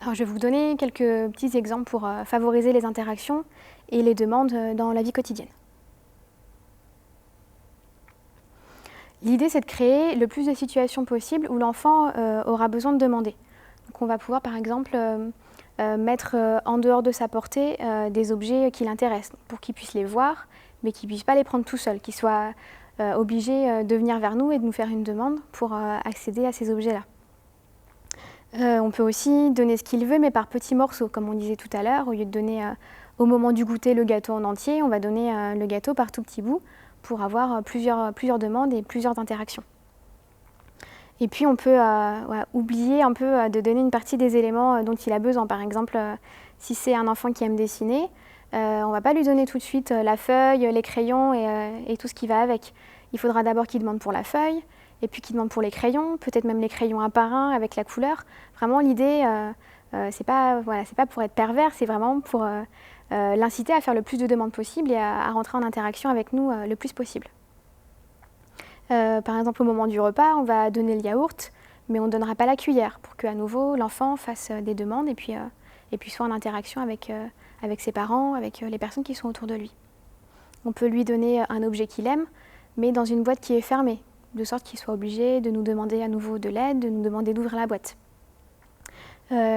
Alors, je vais vous donner quelques petits exemples pour favoriser les interactions et les demandes dans la vie quotidienne. L'idée, c'est de créer le plus de situations possibles où l'enfant aura besoin de demander. Donc, on va pouvoir, par exemple, mettre en dehors de sa portée des objets qui l'intéressent, pour qu'il puisse les voir, mais qu'il ne puisse pas les prendre tout seul, qu'il soit obligé de venir vers nous et de nous faire une demande pour accéder à ces objets-là. On peut aussi donner ce qu'il veut, mais par petits morceaux, comme on disait tout à l'heure. Au lieu de donner au moment du goûter le gâteau en entier, on va donner le gâteau par tout petits bouts pour avoir plusieurs demandes et plusieurs interactions. Et puis on peut oublier un peu de donner une partie des éléments dont il a besoin. Par exemple, si c'est un enfant qui aime dessiner, on ne va pas lui donner tout de suite la feuille, les crayons et tout ce qui va avec. Il faudra d'abord qu'il demande pour la feuille, et puis qu'il demande pour les crayons, peut-être même les crayons un par un avec la couleur. Vraiment, l'idée, c'est pas pour être pervers, c'est vraiment pour l'inciter à faire le plus de demandes possible et à rentrer en interaction avec nous le plus possible. Par exemple, au moment du repas, on va donner le yaourt, mais on ne donnera pas la cuillère pour qu'à nouveau l'enfant fasse des demandes et puis soit en interaction avec ses parents, avec les personnes qui sont autour de lui. On peut lui donner un objet qu'il aime, mais dans une boîte qui est fermée, de sorte qu'il soit obligé de nous demander à nouveau de l'aide, de nous demander d'ouvrir la boîte.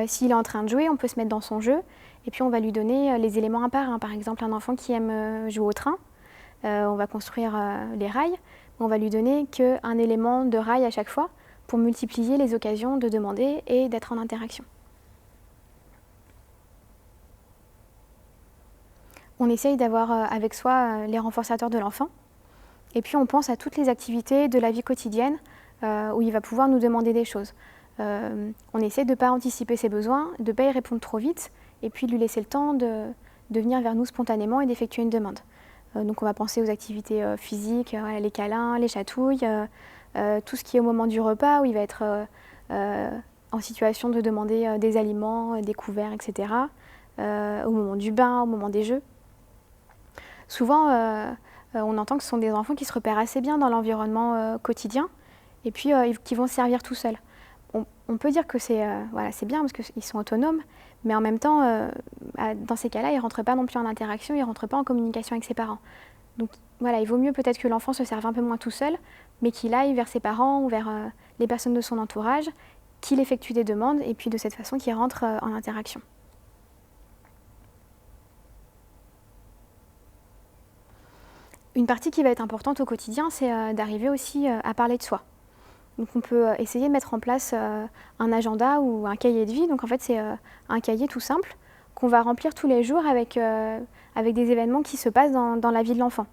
S'il est en train de jouer, on peut se mettre dans son jeu, et puis on va lui donner les éléments un par un. Par exemple, un enfant qui aime jouer au train, on va construire les rails, on va lui donner qu'un élément de rail à chaque fois pour multiplier les occasions de demander et d'être en interaction. On essaye d'avoir avec soi les renforçateurs de l'enfant. Et puis on pense à toutes les activités de la vie quotidienne où il va pouvoir nous demander des choses. On essaie de ne pas anticiper ses besoins, de ne pas y répondre trop vite, et puis de lui laisser le temps de venir vers nous spontanément et d'effectuer une demande. Donc on va penser aux activités physiques, les câlins, les chatouilles, tout ce qui est au moment du repas où il va être en situation de demander des aliments, des couverts, etc. Au moment du bain, au moment des jeux. Souvent, on entend que ce sont des enfants qui se repèrent assez bien dans l'environnement quotidien et puis qui vont se servir tout seuls. On peut dire que c'est bien parce qu'ils sont autonomes, mais en même temps, dans ces cas-là, ils ne rentrent pas non plus en interaction, ils ne rentrent pas en communication avec ses parents. Donc voilà, il vaut mieux peut-être que l'enfant se serve un peu moins tout seul, mais qu'il aille vers ses parents ou vers les personnes de son entourage, qu'il effectue des demandes et puis de cette façon qu'il rentre en interaction. Une partie qui va être importante au quotidien, c'est d'arriver aussi à parler de soi. Donc on peut essayer de mettre en place un agenda ou un cahier de vie. Donc en fait, c'est un cahier tout simple qu'on va remplir tous les jours avec des événements qui se passent dans la vie de l'enfant.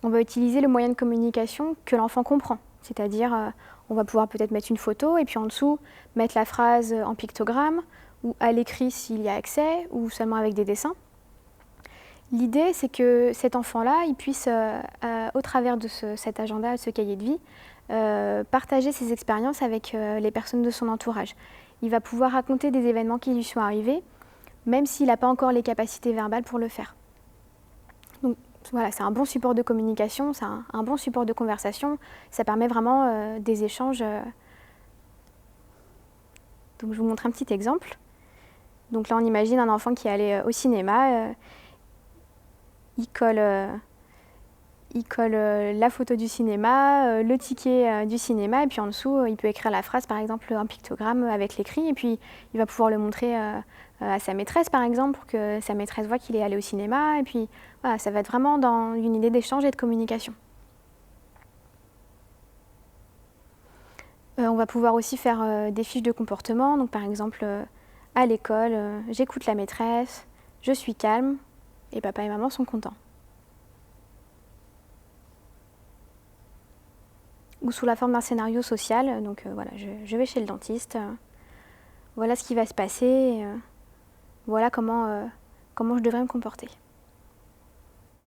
On va utiliser le moyen de communication que l'enfant comprend. C'est-à-dire, on va pouvoir peut-être mettre une photo et puis en dessous, mettre la phrase en pictogramme ou à l'écrit s'il y a accès ou seulement avec des dessins. L'idée, c'est que cet enfant-là, il puisse, au travers de cet agenda, de ce cahier de vie, partager ses expériences avec les personnes de son entourage. Il va pouvoir raconter des événements qui lui sont arrivés, même s'il n'a pas encore les capacités verbales pour le faire. Donc voilà, c'est un bon support de communication, c'est un bon support de conversation, ça permet vraiment des échanges. Donc je vous montre un petit exemple. Donc là, on imagine un enfant qui est allé au cinéma, il colle la photo du cinéma, le ticket du cinéma, et puis en dessous, il peut écrire la phrase, par exemple, un pictogramme avec l'écrit, et puis il va pouvoir le montrer à sa maîtresse, par exemple, pour que sa maîtresse voit qu'il est allé au cinéma, et puis voilà, ça va être vraiment dans une idée d'échange et de communication. On va pouvoir aussi faire des fiches de comportement, donc par exemple, à l'école, j'écoute la maîtresse, je suis calme, et papa et maman sont contents. Ou sous la forme d'un scénario social, donc voilà, je vais chez le dentiste, voilà ce qui va se passer, voilà comment je devrais me comporter.